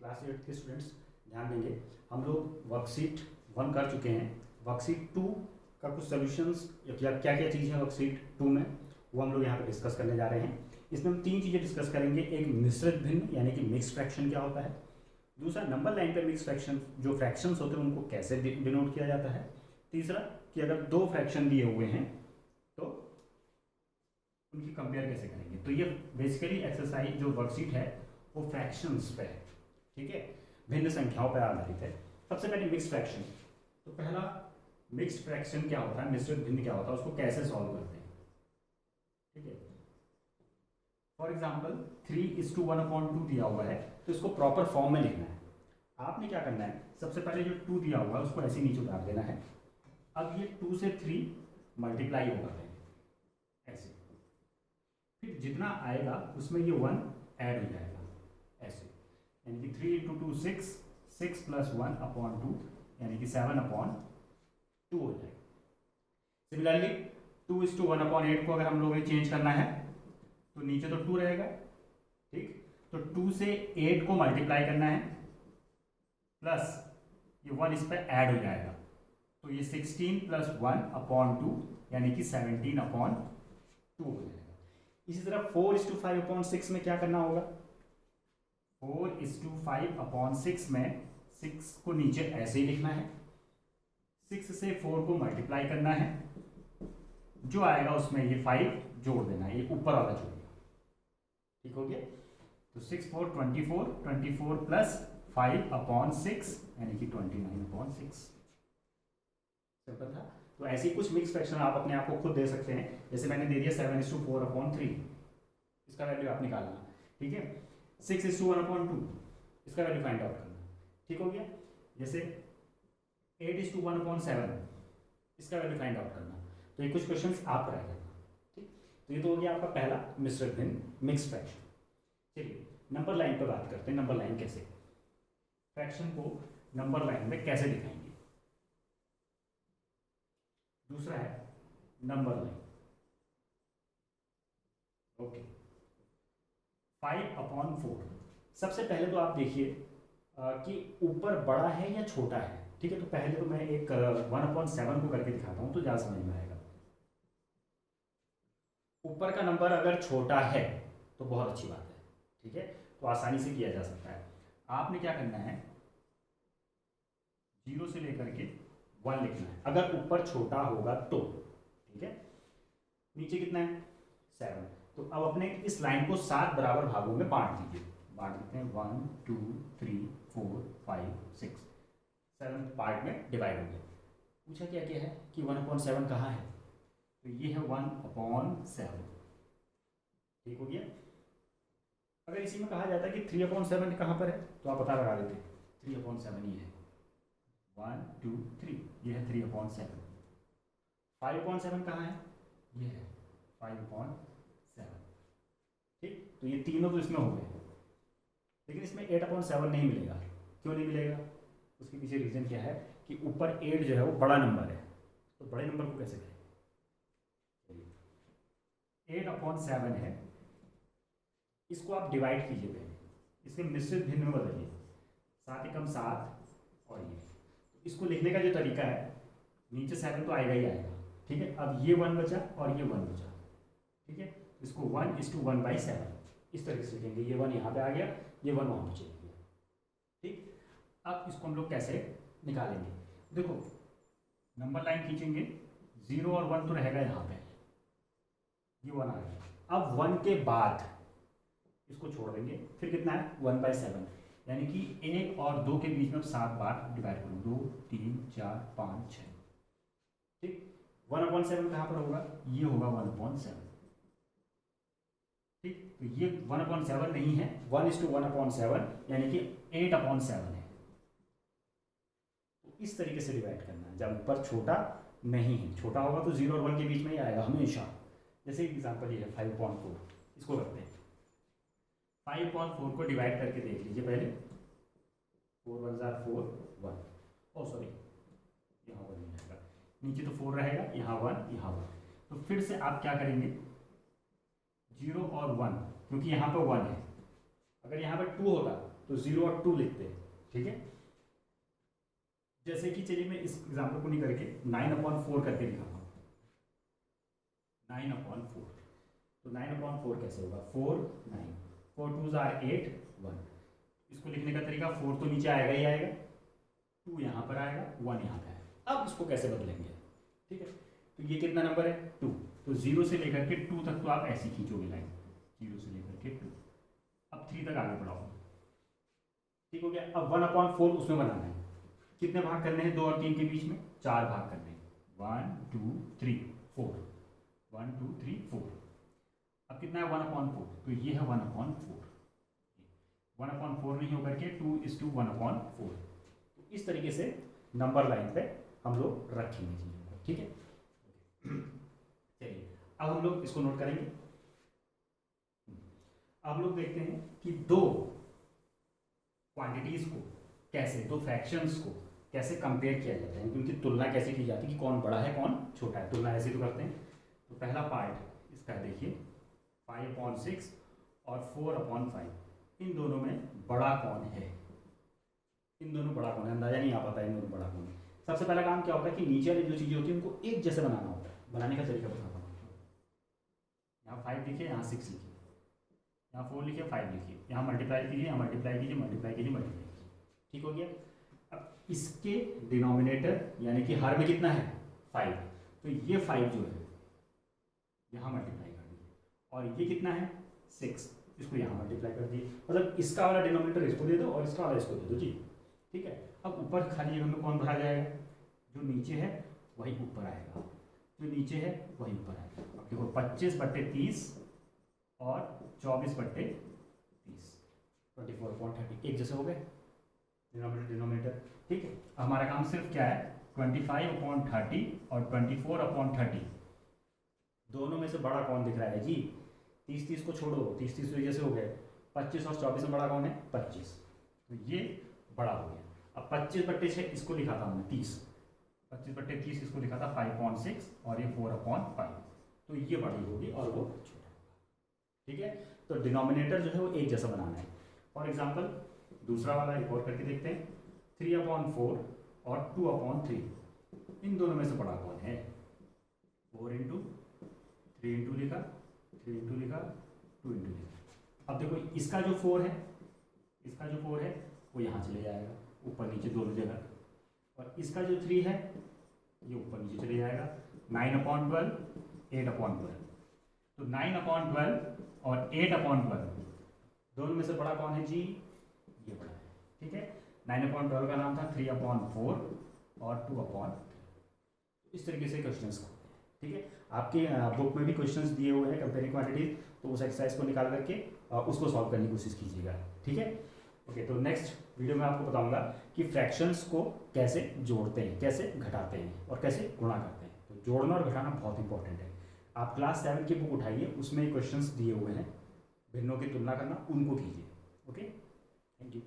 Class 8 के students ध्यान देंगे। हम लोग वर्कशीट 1 कर चुके हैं। वर्कशीट 2 का कुछ सॉल्यूशंस या क्या क्या चीज़ है वर्कशीट 2 में, वो हम लोग यहाँ पे डिस्कस करने जा रहे हैं। इसमें हम 3 चीज़ें डिस्कस करेंगे। एक मिश्रित भिन्न यानी कि मिक्स फ्रैक्शन क्या होता है, दूसरा नंबर लाइन पे मिक्स फ्रैक्शन जो फ्रैक्शंस होते हैं उनको कैसे डिनोट किया जाता है, तीसरा कि अगर 2 फ्रैक्शन दिए हुए हैं तो उनकी कंपेयर कैसे करेंगे। तो ये बेसिकली एक्सरसाइज जो वर्कशीट है वो फ्रैक्शंस पे है, ठीक है, भिन्न संख्याओं पर आधारित है। सबसे पहले मिक्स फ्रैक्शन। तो पहला मिक्स्ड फ्रैक्शन क्या होता है, मिश्रित भिन्न क्या होता है, उसको कैसे सॉल्व करते हैं, ठीक है। फॉर एग्जाम्पल 3:1/2 दिया हुआ है, तो इसको प्रॉपर फॉर्म में लिखना है। आपने क्या करना है, सबसे पहले जो 2 दिया हुआ है उसको ऐसे नीचे उतार देना है। अब ये 2 से 3 मल्टीप्लाई होगा ऐसे, फिर जितना आएगा उसमें ये 1 ऐड हो जाएगा ऐसे, यानी कि 3 × 2 6, 6 + 1/2 यानी कि 7/2 हो जाएगा। सिमिलरली 2:1/8 को अगर हम लोगों ने चेंज करना है तो नीचे तो 2 रहेगा, ठीक, तो 2 से 8 को मल्टीप्लाई करना है प्लस ये 1 इस पर ऐड हो जाएगा, तो ये 16 + 1/2 यानी कि 17/2 हो जाएगा। इसी तरह 4:5/6 में क्या करना होगा, 4:5/6 में 6 को नीचे ऐसे ही लिखना है, 6 से 4 को मल्टीप्लाई करना है, जो आएगा उसमें ये 5 जोड़ देना है, ये ऊपर वाला जोड़ेगा, ठीक हो गया। तो 6 4 24, 24 + 5/6 यानी कि 29/6, सिंपल था। तो ऐसे ही कुछ मिक्स फ्रैक्शन आप अपने आप को खुद दे सकते हैं। जैसे मैंने दे दिया 7:4/3, इसका वैल्यू आप निकालना, ठीक है। 6:1/2 इसका वैल्यू फाइंड आउट करना, ठीक हो गया। जैसे 8:1/7 इसका वैल्यू फाइंड आउट करना। तो ये कुछ क्वेश्चंस आप ट्राई करना, ठीक। तो ये तो हो गया आपका पहला मिश्रित भिन्न मिक्स फ्रैक्शन। चलिए नंबर लाइन पर बात करते हैं। नंबर लाइन कैसे, फ्रैक्शन को नंबर लाइन में कैसे दिखाएंगे। दूसरा है नंबर लाइन, ओके। 5/4, सबसे पहले तो आप देखिए कि ऊपर बड़ा है या छोटा है, ठीक है। तो पहले तो मैं एक 1/7 को करके दिखाता हूं तो ज़्यादा समझ में आएगा। ऊपर का नंबर अगर छोटा है तो बहुत अच्छी बात है, ठीक है, तो आसानी से किया जा सकता है। आपने क्या करना है, 0 से लेकर के 1 लिखना है अगर ऊपर छोटा होगा तो, ठीक है। नीचे कितना है 7, तो अब अपने इस लाइन को 7 बराबर भागों में बांट दीजिए। बांट देते हैं 1 2 3 4 5 6, 7 पार्ट में डिवाइड हो गया। पूछा क्या क्या है कि 1/7 कहाँ है, तो ये है 1/7, ठीक हो गया। अगर इसी में कहा जाता है कि 3/7 कहाँ पर है, तो आप पता लगा देते 3/7 ही है, 1 2 3, ये है 3/7। 5/7 कहाँ है, ये है 5/7, ठीक। तो ये तीनों तो इसमें हो गए, लेकिन इसमें 8/7 नहीं मिलेगा। क्यों नहीं मिलेगा, उसके पीछे रीज़न क्या है कि ऊपर 8 जो है वो बड़ा नंबर है, तो बड़े नंबर को कैसे करें। 8/7 है, इसको आप डिवाइड कीजिए पहले, इसके मिश्रित भिन्न में बदलिए, 7 एकम 7 और ये, इसको लिखने का जो तरीका है, नीचे 7 तो आएगा ही आएगा, ठीक है। अब ये 1 बचा और ये 1 बचा, ठीक है। इसको 1:1/7 इस तरीके से लिखेंगे। ये 1 यहाँ पे आ गया, ये 1 वहाँ पे चले गया, ठीक। अब इसको हम लोग कैसे निकालेंगे, देखो नंबर लाइन खींचेंगे, 0 और 1 तो रहेगा यहाँ पे, ये 1 आ गया। अब 1 के बाद इसको छोड़ देंगे, फिर कितना है 1/7, यानी कि 1 और 2 के बीच में 7 बार डिवाइड करो, 2 3 4 5 6, ठीक। 1/7 कहाँ पर होगा, ये होगा 1/7, ठीक। तो ये 1/7 नहीं है, 1:1/7 यानी कि 8/7 है। तो इस तरीके से डिवाइड करना है, जब ऊपर छोटा नहीं है, छोटा होगा तो 0 और 1 के बीच में ही आएगा हमेशा। जैसे एग्जांपल ये है 5/4, इसको करते हैं। 5/4 को डिवाइड करके देख लीजिए पहले, 4 1 4 1, ओ सॉरी यहाँ 1 नहीं आएगा, नीचे तो 4 रहेगा, यहाँ 1 यहाँ 1। तो फिर से आप क्या करेंगे, 0 और 1, क्योंकि यहाँ पर 1 है, अगर यहाँ पर 2 होता तो 0 और 2 लिखते हैं, ठीक है। जैसे कि चलिए मैं इस एग्जाम्पल को नहीं करके 9/4 करके दिखाता हूँ। 9/4, तो 9/4 कैसे होगा, 4 9, 4 2s are 8 1। इसको लिखने का तरीका 4 तो नीचे आएगा ही आएगा, 2 यहाँ पर आएगा, 1 यहाँ पे आएगा। अब इसको कैसे बदलेंगे, ठीक है। तो ये कितना नंबर है, 2। तो 0 से लेकर के 2 तक तो आप ऐसी खींचोगे लाइन, 0 से लेकर के 2। अब 3 तक आगे बढ़ाओ, ठीक हो गया। अब 1/4 उसमें बनाना है। कितने भाग करने हैं 2 और 3 के बीच में, 4 भाग करने हैं, 1 2 3 4, 1 2 3 4। अब कितना है 1/4, तो ये है 1/4। 1/4 नहीं होकर के 2:1/4। तो इस तरीके से नंबर लाइन पे हम लोग रखेंगे चीज़ों को, ठीक है। चलिए अब हम लोग इसको नोट करेंगे। अब लोग देखते हैं कि दो क्वांटिटीज को कैसे, दो फ्रैक्शंस को कैसे कंपेयर किया जाता है, उनकी तुलना कैसे की जाती है कि कौन बड़ा है कौन छोटा है। तुलना ऐसे तो करते हैं। तो पहला पार्ट इसका देखिए 5/6 और 4/5, इन दोनों में बड़ा कौन है, इन दोनों बड़ा कौन है, अंदाजा नहीं आ पाता है इन दोनों बड़ा कौन है। सबसे पहला काम क्या होता है कि नीचे वाली जो चीज़ें होती हैं उनको एक जैसे बनाना होता है। बनाने का तरीका बताता हूँ। यहाँ 5 लिखिए, यहाँ 6 लिखिए, यहाँ 4 लिखिए, 5 लिखिए, यहाँ मल्टीप्लाई कीजिए, यहाँ मल्टीप्लाई कीजिए, मल्टीप्लाई कीजिए, मल्टीप्लाई कीजिए, ठीक हो गया। अब इसके डिनोमिनेटर यानी कि हर में कितना है 5, तो ये 5 जो है यहाँ मल्टीप्लाई कर दीजिए, और ये कितना है 6, इसको यहाँ मल्टीप्लाई कर दिए। मतलब इसका वाला डिनोमिनेटर इसको दे दो और इसका वाला इसको दे दो जी, ठीक है। अब ऊपर खाली जगह में कौन भरा जाएगा, जो नीचे है वही ऊपर आएगा, जो नीचे है वही ऊपर आएगा। अब देखो 25/30 और 24/30, 24/30 एक जैसे हो गए डिनोमिनेटर, ठीक है। हमारा काम सिर्फ क्या है 25/30 और 24/30, दोनों में से बड़ा कौन दिख रहा है जी। 30 को छोड़ो, 30 तो जैसे हो गए, 25 और 24 में बड़ा कौन है 25, तो ये बड़ा हो गया। अब 25/6 इसको लिखा था हमने 30, 25/30 इसको लिखा था 5/6 और ये 4/5, तो ये बड़ी होगी और वो छोटा होगा, ठीक है। तो डिनोमिनेटर जो है वो एक जैसा बनाना है। फॉर एग्जाम्पल दूसरा वाला एक और करके देखते हैं, 3/4 और 2/3, इन दोनों में से बड़ा कौन है। 4 इंटू 3 इंटू लिखा, 3 इंटू लिखा, 2 इंटू लिखा। अब देखो इसका जो 4 है, इसका जो 4 है वो यहाँ चले जाएगा ऊपर नीचे दोनों जगह, और इसका जो 3 है ये ऊपर नीचे चले जाएगा। 9/12, 8/12, तो 9/12 और 8/12 दोनों में से बड़ा कौन है जी, ये बड़ा है, ठीक है। 9/12 का नाम था 3/4 और 2/3। इस तरीके से क्वेश्चंस होते हैं, ठीक है। आपके बुक में भी क्वेश्चंस दिए हुए हैं कंपेयरिंग क्वांटिटीज, तो उस एक्सरसाइज को निकाल करके उसको सॉल्व करने की कोशिश कीजिएगा, ठीक है। ओके, तो नेक्स्ट वीडियो में आपको बताऊंगा कि फ्रैक्शंस को कैसे जोड़ते हैं, कैसे घटाते हैं और कैसे गुणा करते हैं। तो जोड़ना और घटाना बहुत इंपॉर्टेंट है। आप क्लास 7 की बुक उठाइए, उसमें क्वेश्चंस दिए हुए हैं, भिन्नों की तुलना करना, उनको कीजिए। Okay, thank you.